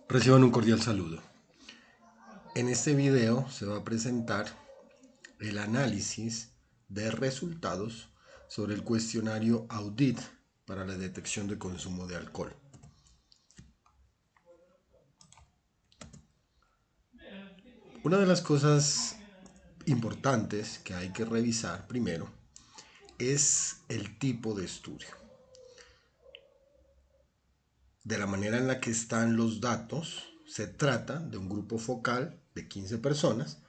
Reciban un cordial saludo. En este video se va a presentar el análisis de resultados sobre el cuestionario Audit para la detección de consumo de alcohol. Una de las cosas importantes que hay que revisar primero es el tipo de estudio. De la manera en la que están los datos, se trata de un grupo focal de 15 personas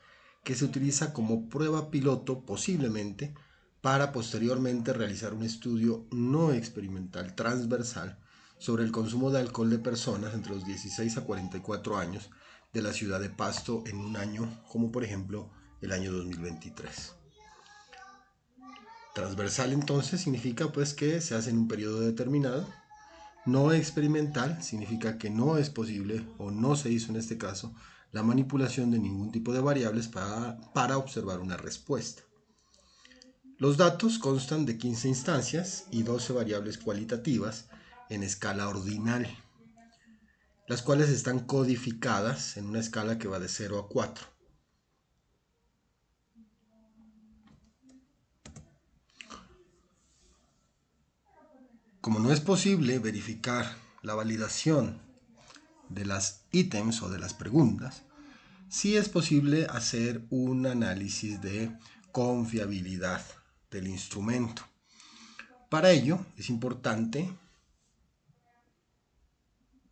que se utiliza como prueba piloto posiblemente para posteriormente realizar un estudio no experimental transversal sobre el consumo de alcohol de personas entre los 16 a 44 años de la ciudad de Pasto en un año como por ejemplo el año 2023. Transversal entonces significa pues que se hace en un periodo determinado. No experimental significa que no es posible o no se hizo en este caso la manipulación de ningún tipo de variables para observar una respuesta. Los datos constan de 15 instancias y 12 variables cualitativas en escala ordinal, las cuales están codificadas en una escala que va de 0 a 4. Como no es posible verificar la validación de las ítems o de las preguntas, sí es posible hacer un análisis de confiabilidad del instrumento. Para ello es importante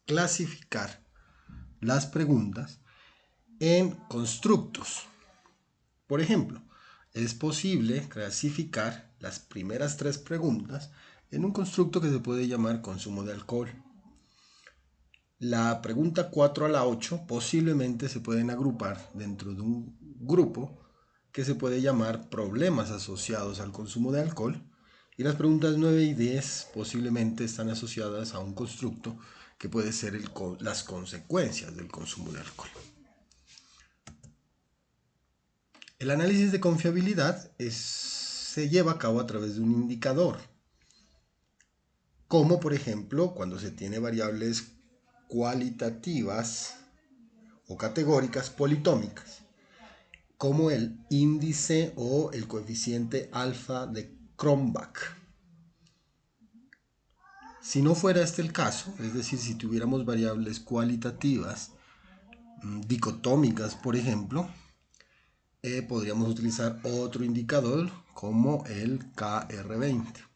clasificar las preguntas en constructos. Por ejemplo, es posible clasificar las primeras 3 preguntas en un constructo que se puede llamar consumo de alcohol. La pregunta 4 a la 8 posiblemente se pueden agrupar dentro de un grupo que se puede llamar problemas asociados al consumo de alcohol, y las preguntas 9 y 10 posiblemente están asociadas a un constructo que puede ser las consecuencias del consumo de alcohol. El análisis de confiabilidad se lleva a cabo a través de un indicador, como por ejemplo cuando se tiene variables cualitativas o categóricas politómicas, como el índice o el coeficiente alfa de Cronbach. Si no fuera este el caso, es decir, si tuviéramos variables cualitativas dicotómicas, por ejemplo, podríamos utilizar otro indicador como el KR20.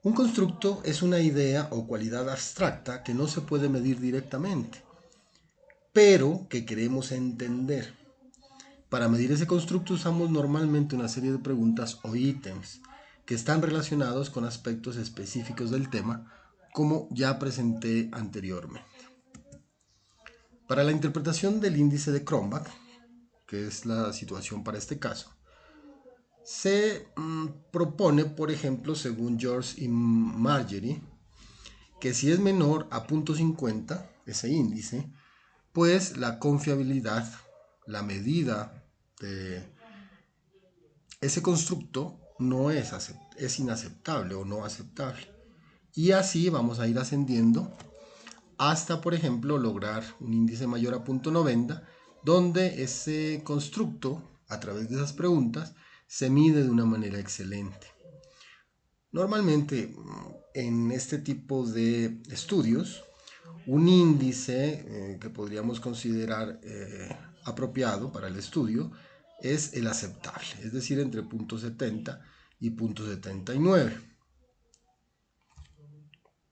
Un constructo es una idea o cualidad abstracta que no se puede medir directamente, pero que queremos entender. Para medir ese constructo usamos normalmente una serie de preguntas o ítems que están relacionados con aspectos específicos del tema, como ya presenté anteriormente. Para la interpretación del índice de Cronbach, que es la situación para este caso, se propone, por ejemplo, según George y Margery, que si es menor a 0.50, ese índice, pues la confiabilidad, la medida de ese constructo no es inaceptable o no aceptable. Y así vamos a ir ascendiendo hasta, por ejemplo, lograr un índice mayor a 0.90, donde ese constructo, a través de esas preguntas, se mide de una manera excelente. Normalmente, en este tipo de estudios, un índice que podríamos considerar apropiado para el estudio es el aceptable, es decir, entre 0.70 y 0.79.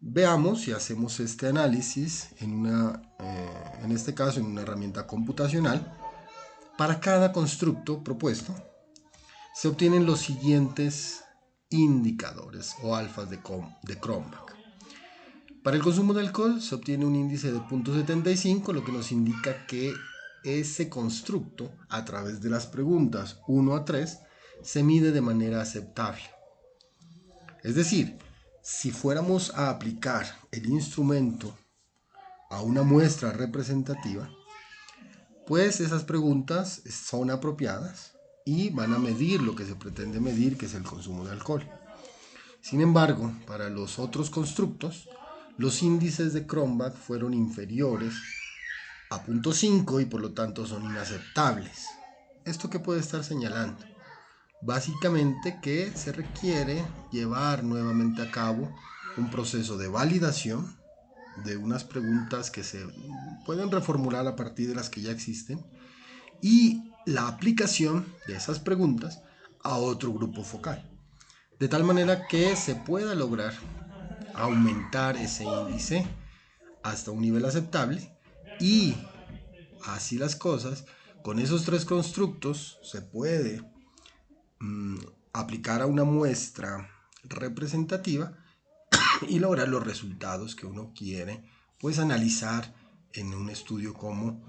Veamos si hacemos este análisis en este caso en una herramienta computacional. Para cada constructo propuesto se obtienen los siguientes indicadores o alfas de Cronbach. Para el consumo de alcohol se obtiene un índice de 0.75, lo que nos indica que ese constructo, a través de las preguntas 1 a 3, se mide de manera aceptable. Es decir, si fuéramos a aplicar el instrumento a una muestra representativa, pues esas preguntas son apropiadas y van a medir lo que se pretende medir, que es el consumo de alcohol. Sin embargo, para los otros constructos, los índices de Cronbach fueron inferiores a 0.5 y por lo tanto son inaceptables. ¿Esto qué puede estar señalando? Básicamente que se requiere llevar nuevamente a cabo un proceso de validación de unas preguntas que se pueden reformular a partir de las que ya existen y la aplicación de esas preguntas a otro grupo focal, de tal manera que se pueda lograr aumentar ese índice hasta un nivel aceptable y así las cosas, con esos tres constructos se puede aplicar a una muestra representativa y lograr los resultados que uno quiere, pues analizar en un estudio como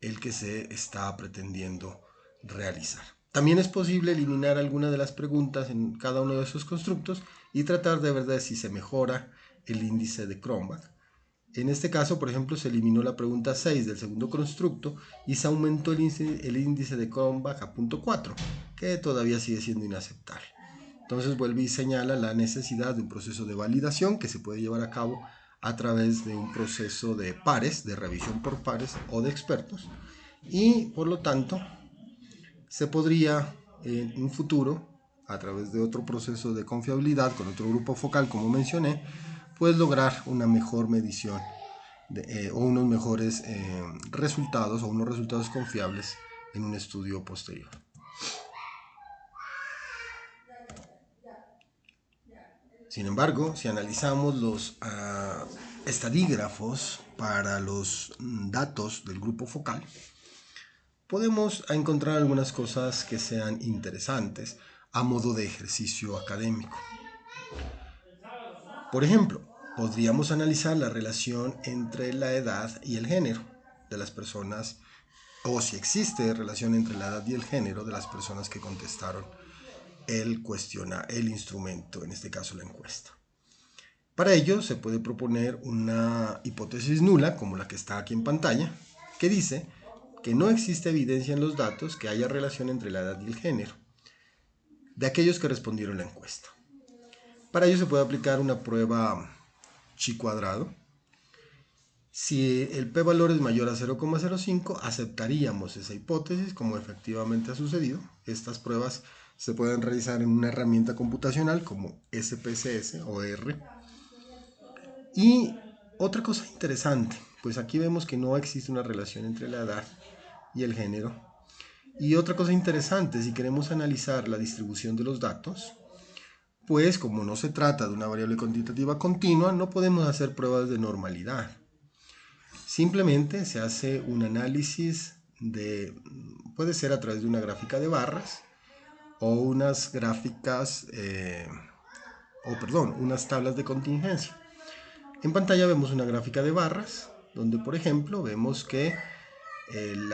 el que se está pretendiendo realizar. También es posible eliminar algunas de las preguntas en cada uno de esos constructos y tratar de ver si se mejora el índice de Cronbach. En este caso, por ejemplo, se eliminó la pregunta 6 del segundo constructo y se aumentó el índice de Cronbach a 0.4, que todavía sigue siendo inaceptable. Entonces vuelve y señala la necesidad de un proceso de validación que se puede llevar a cabo a través de un proceso de pares, de revisión por pares o de expertos, y por lo tanto se podría en un futuro, a través de otro proceso de confiabilidad con otro grupo focal como mencioné, pues lograr una mejor medición o unos mejores resultados o unos resultados confiables en un estudio posterior. Sin embargo, si analizamos los estadígrafos para los datos del grupo focal, podemos encontrar algunas cosas que sean interesantes a modo de ejercicio académico. Por ejemplo, podríamos analizar la relación entre la edad y el género de las personas, o si existe relación entre la edad y el género de las personas que contestaron el instrumento, en este caso la encuesta. Para ello se puede proponer una hipótesis nula, como la que está aquí en pantalla, que dice que no existe evidencia en los datos que haya relación entre la edad y el género de aquellos que respondieron la encuesta. Para ello se puede aplicar una prueba chi cuadrado. Si el p-valor es mayor a 0,05, aceptaríamos esa hipótesis como efectivamente ha sucedido. Estas pruebas se pueden realizar en una herramienta computacional como SPSS o R. Y otra cosa interesante, pues aquí vemos que no existe una relación entre la edad y el género. Y otra cosa interesante, si queremos analizar la distribución de los datos, pues como no se trata de una variable cuantitativa continua, no podemos hacer pruebas de normalidad. Simplemente se hace un análisis puede ser a través de una gráfica de barras o unas gráficas, unas tablas de contingencia. En pantalla vemos una gráfica de barras, donde por ejemplo vemos que el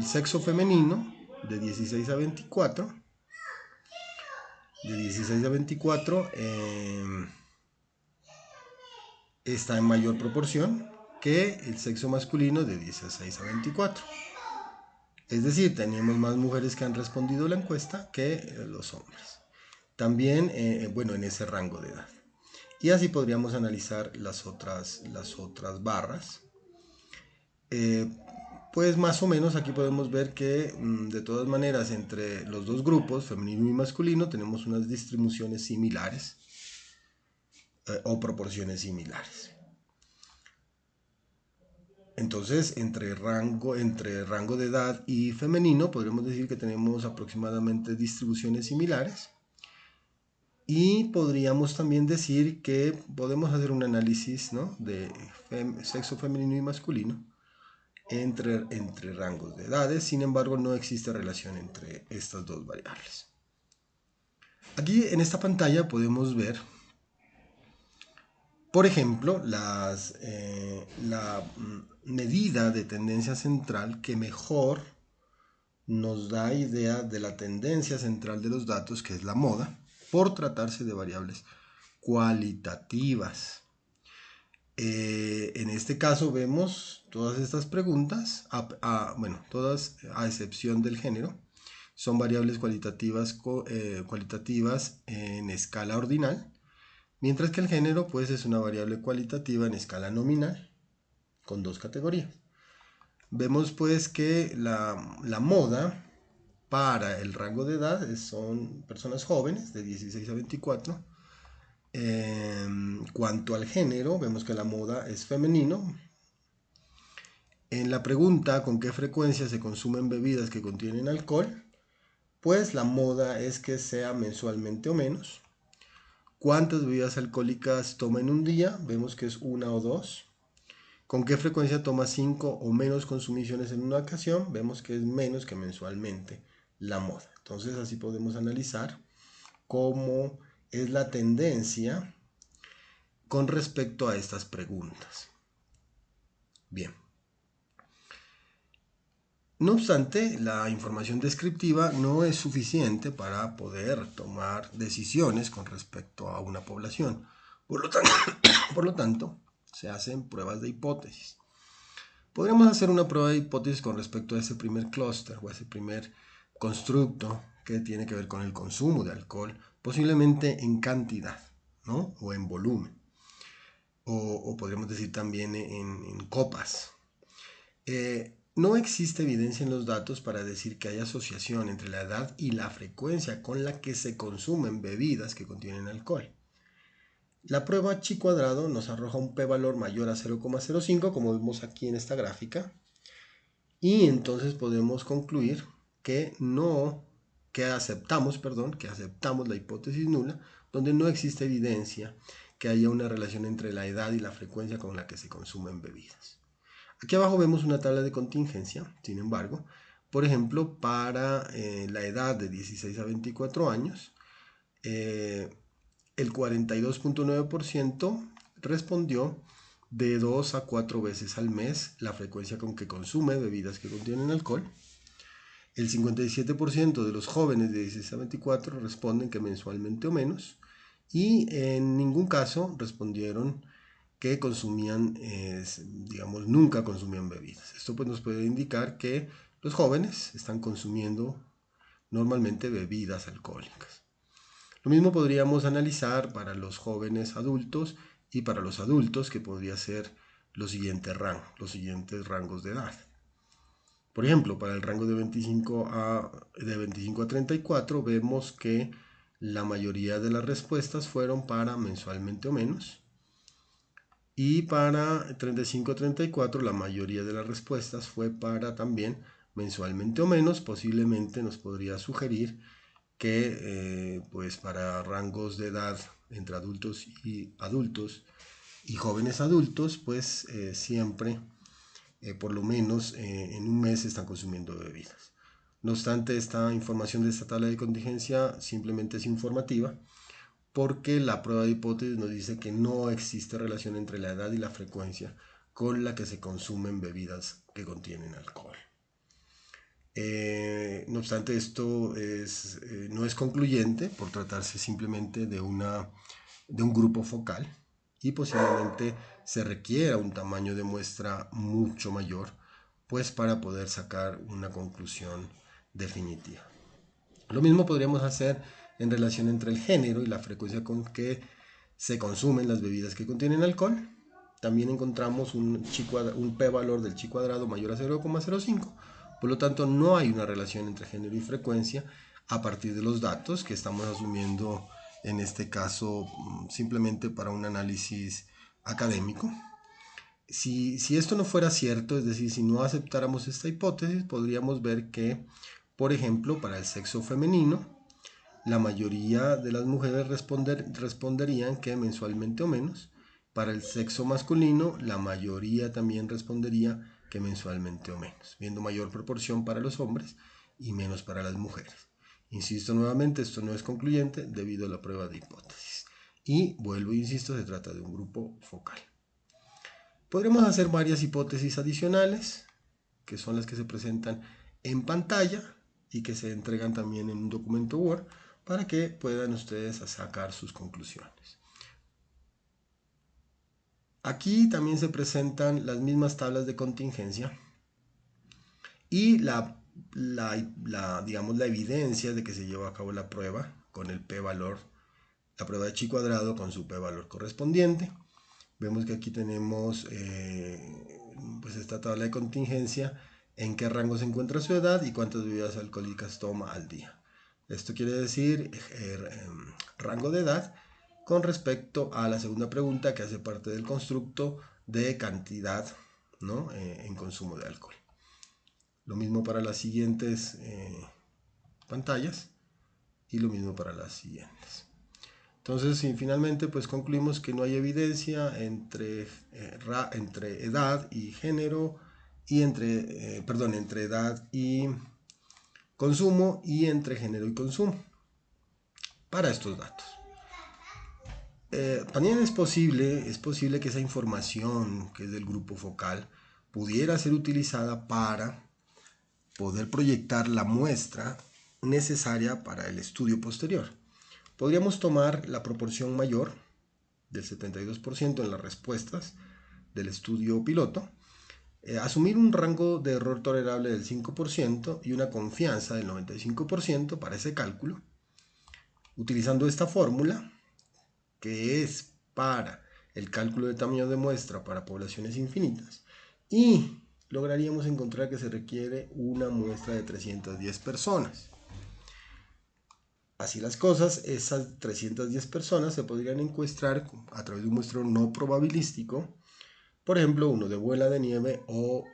sexo femenino de 16 a 24, está en mayor proporción que el sexo masculino de 16 a 24. Es decir, tenemos más mujeres que han respondido la encuesta que los hombres. También, en ese rango de edad. Y así podríamos analizar las otras barras. Pues más o menos aquí podemos ver que de todas maneras entre los dos grupos, femenino y masculino, tenemos unas distribuciones similares o proporciones similares. Entonces, entre rango de edad y femenino, podríamos decir que tenemos aproximadamente distribuciones similares. Y podríamos también decir que podemos hacer un análisis, ¿no?, de sexo femenino y masculino entre rangos de edades. Sin embargo, no existe relación entre estas dos variables. Aquí en esta pantalla podemos ver, por ejemplo, la medida de tendencia central que mejor nos da idea de la tendencia central de los datos, que es la moda, por tratarse de variables cualitativas. En este caso vemos todas estas preguntas, todas a excepción del género, son variables cualitativas en escala ordinal, mientras que el género pues es una variable cualitativa en escala nominal con dos categorías. Vemos pues que la moda para el rango de edad son personas jóvenes de 16 a 24. Cuanto al género, vemos que la moda es femenino. En la pregunta con qué frecuencia se consumen bebidas que contienen alcohol, pues la moda es que sea mensualmente o menos. ¿Cuántas bebidas alcohólicas toma en un día? Vemos que es una o dos. ¿Con qué frecuencia toma 5 o menos consumiciones en una ocasión? Vemos que es menos que mensualmente la moda. Entonces así podemos analizar cómo es la tendencia con respecto a estas preguntas. Bien. No obstante, la información descriptiva no es suficiente para poder tomar decisiones con respecto a una población. Por lo tanto, se hacen pruebas de hipótesis. Podríamos hacer una prueba de hipótesis con respecto a ese primer clúster o a ese primer constructo que tiene que ver con el consumo de alcohol, posiblemente en cantidad, ¿no? O en volumen. O podríamos decir también en copas. No existe evidencia en los datos para decir que hay asociación entre la edad y la frecuencia con la que se consumen bebidas que contienen alcohol. La prueba chi cuadrado nos arroja un p-valor mayor a 0,05, como vemos aquí en esta gráfica, y entonces podemos concluir que aceptamos la hipótesis nula, donde no existe evidencia que haya una relación entre la edad y la frecuencia con la que se consumen bebidas. Aquí abajo vemos una tabla de contingencia, sin embargo, por ejemplo, para la edad de 16 a 24 años, el 42.9% respondió de 2 a 4 veces al mes la frecuencia con que consume bebidas que contienen alcohol. El 57% de los jóvenes de 16 a 24 responden que mensualmente o menos, y en ningún caso respondieron que consumían, nunca consumían bebidas. Esto pues nos puede indicar que los jóvenes están consumiendo normalmente bebidas alcohólicas. Lo mismo podríamos analizar para los jóvenes adultos y para los adultos, que podría ser los siguientes rangos de edad. Por ejemplo, para el rango de 25 a 34 vemos que la mayoría de las respuestas fueron para mensualmente o menos. Y para 35 a 34 la mayoría de las respuestas fue para también mensualmente o menos. Posiblemente nos podría sugerir que pues para rangos de edad entre adultos y jóvenes adultos, pues siempre por lo menos en un mes están consumiendo bebidas. No obstante, esta información de esta tabla de contingencia simplemente es informativa, porque la prueba de hipótesis nos dice que no existe relación entre la edad y la frecuencia con la que se consumen bebidas que contienen alcohol. No obstante, esto no es concluyente por tratarse simplemente de un grupo focal, y posiblemente se requiera un tamaño de muestra mucho mayor, pues para poder sacar una conclusión definitiva. Lo mismo podríamos hacer en relación entre el género y la frecuencia con que se consumen las bebidas que contienen alcohol. También encontramos un p-valor del chi cuadrado mayor a 0,05. Por lo tanto, no hay una relación entre género y frecuencia a partir de los datos que estamos asumiendo en este caso simplemente para un análisis académico. Si esto no fuera cierto, es decir, si no aceptáramos esta hipótesis, podríamos ver que, por ejemplo, para el sexo femenino, la mayoría de las mujeres responderían que mensualmente o menos. Para el sexo masculino, la mayoría también respondería que mensualmente o menos, viendo mayor proporción para los hombres y menos para las mujeres. Insisto nuevamente, esto no es concluyente debido a la prueba de hipótesis. Y vuelvo e insisto, se trata de un grupo focal. Podremos hacer varias hipótesis adicionales, que son las que se presentan en pantalla y que se entregan también en un documento Word para que puedan ustedes sacar sus conclusiones. Aquí también se presentan las mismas tablas de contingencia y la evidencia de que se llevó a cabo la prueba con el p-valor la prueba de chi cuadrado con su p-valor correspondiente. Vemos que aquí tenemos pues esta tabla de contingencia, en qué rango se encuentra su edad y cuántas bebidas alcohólicas toma al día. Esto quiere decir rango de edad con respecto a la segunda pregunta, que hace parte del constructo de cantidad, ¿no? En consumo de alcohol. Lo mismo para las siguientes pantallas y lo mismo para las siguientes. Entonces, finalmente, pues concluimos que no hay evidencia entre edad y género, y entre edad y consumo, y entre género y consumo para estos datos. También es posible que esa información, que es del grupo focal, pudiera ser utilizada para poder proyectar la muestra necesaria para el estudio posterior. Podríamos tomar la proporción mayor del 72% en las respuestas del estudio piloto, asumir un rango de error tolerable del 5% y una confianza del 95% para ese cálculo, utilizando esta fórmula, que es para el cálculo de tamaño de muestra para poblaciones infinitas, y lograríamos encontrar que se requiere una muestra de 310 personas. Así las cosas, esas 310 personas se podrían encuestar a través de un muestreo no probabilístico, por ejemplo, uno de bola de nieve o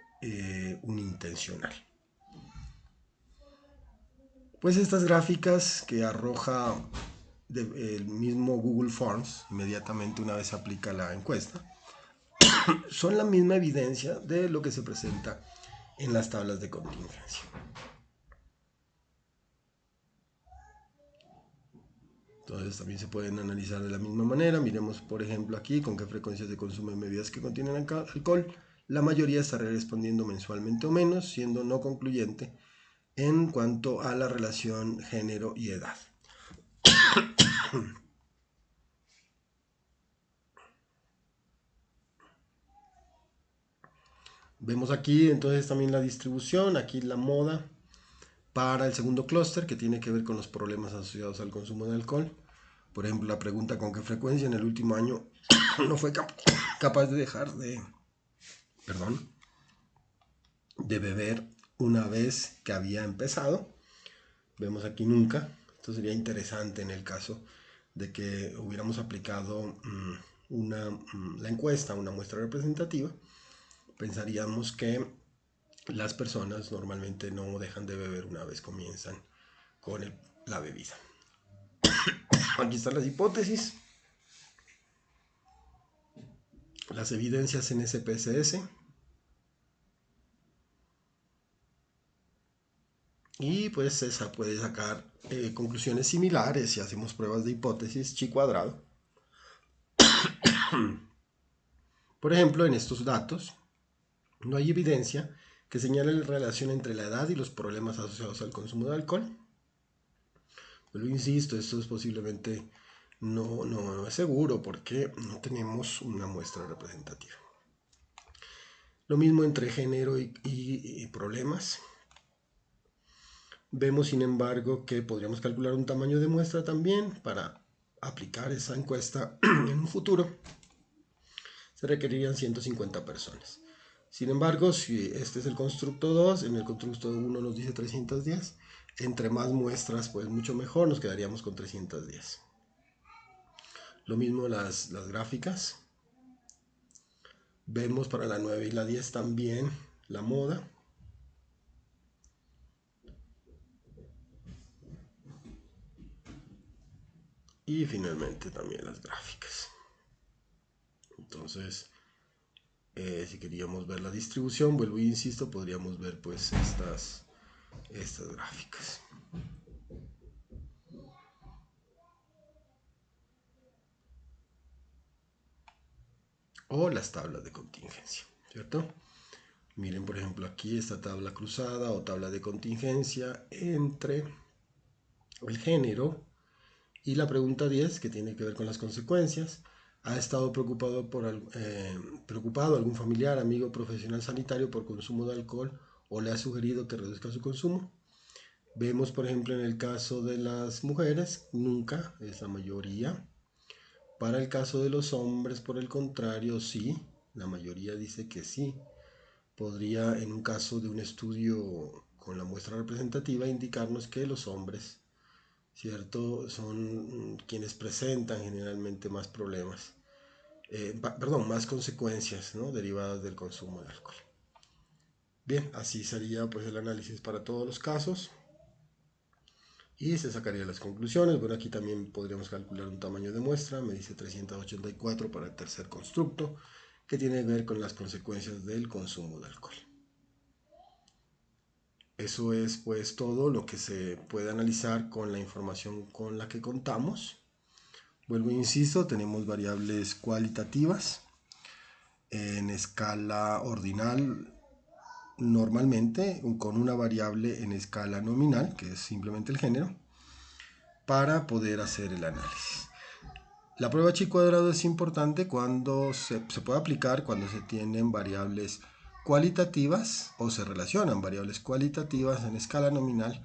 un intencional. Pues estas gráficas que arroja el mismo Google Forms inmediatamente una vez se aplica la encuesta, son la misma evidencia de lo que se presenta en las tablas de contingencia. Entonces también se pueden analizar de la misma manera. Miremos, por ejemplo, aquí con qué frecuencia se consumen bebidas que contienen alcohol. La mayoría estará respondiendo mensualmente o menos, siendo no concluyente en cuanto a la relación género y edad. Vemos aquí entonces también la distribución, aquí la moda para el segundo clúster, que tiene que ver con los problemas asociados al consumo de alcohol. Por ejemplo, la pregunta con qué frecuencia en el último año no fue capaz de dejar de beber una vez que había empezado. Vemos aquí nunca. Esto sería interesante en el caso de que hubiéramos aplicado la encuesta, una muestra representativa. Pensaríamos que las personas normalmente no dejan de beber una vez comienzan con la bebida. Aquí están las hipótesis, las evidencias en SPSS, y pues esa puede sacar conclusiones similares si hacemos pruebas de hipótesis chi cuadrado. Por ejemplo, en estos datos no hay evidencia que señale la relación entre la edad y los problemas asociados al consumo de alcohol. Pero insisto, esto es posiblemente no es seguro porque no tenemos una muestra representativa. Lo mismo entre género y problemas. Vemos, sin embargo, que podríamos calcular un tamaño de muestra también para aplicar esa encuesta en un futuro. Se requerirían 150 personas. Sin embargo, si este es el constructo 2, en el constructo 1 nos dice 310, entre más muestras, pues mucho mejor, nos quedaríamos con 310. Lo mismo las gráficas. Vemos para la 9 y la 10 también la moda. Y finalmente también las gráficas. Entonces, si queríamos ver la distribución, vuelvo e insisto, podríamos ver pues estas gráficas. O las tablas de contingencia, ¿cierto? Miren, por ejemplo, aquí esta tabla cruzada o tabla de contingencia entre el género y la pregunta 10, que tiene que ver con las consecuencias. ¿Ha estado preocupado algún familiar, amigo, profesional sanitario por consumo de alcohol o le ha sugerido que reduzca su consumo? Vemos, por ejemplo, en el caso de las mujeres, nunca es la mayoría. Para el caso de los hombres, por el contrario, sí, la mayoría dice que sí. Podría, en un caso de un estudio con la muestra representativa, indicarnos que los hombres, ¿cierto?, son quienes presentan generalmente más problemas, más consecuencias, ¿no?, derivadas del consumo de alcohol. Bien, así sería pues el análisis para todos los casos y se sacarían las conclusiones. Bueno, aquí también podríamos calcular un tamaño de muestra, me dice 384 para el tercer constructo, que tiene que ver con las consecuencias del consumo de alcohol. Eso es pues todo lo que se puede analizar con la información con la que contamos. Vuelvo e insisto, tenemos variables cualitativas en escala ordinal, normalmente con una variable en escala nominal, que es simplemente el género, para poder hacer el análisis. La prueba chi cuadrado es importante cuando se puede aplicar cuando se tienen variables cualitativas o se relacionan variables cualitativas en escala nominal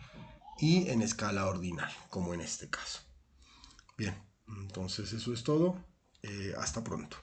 y en escala ordinal, como en este caso. Bien, entonces eso es todo. Hasta pronto.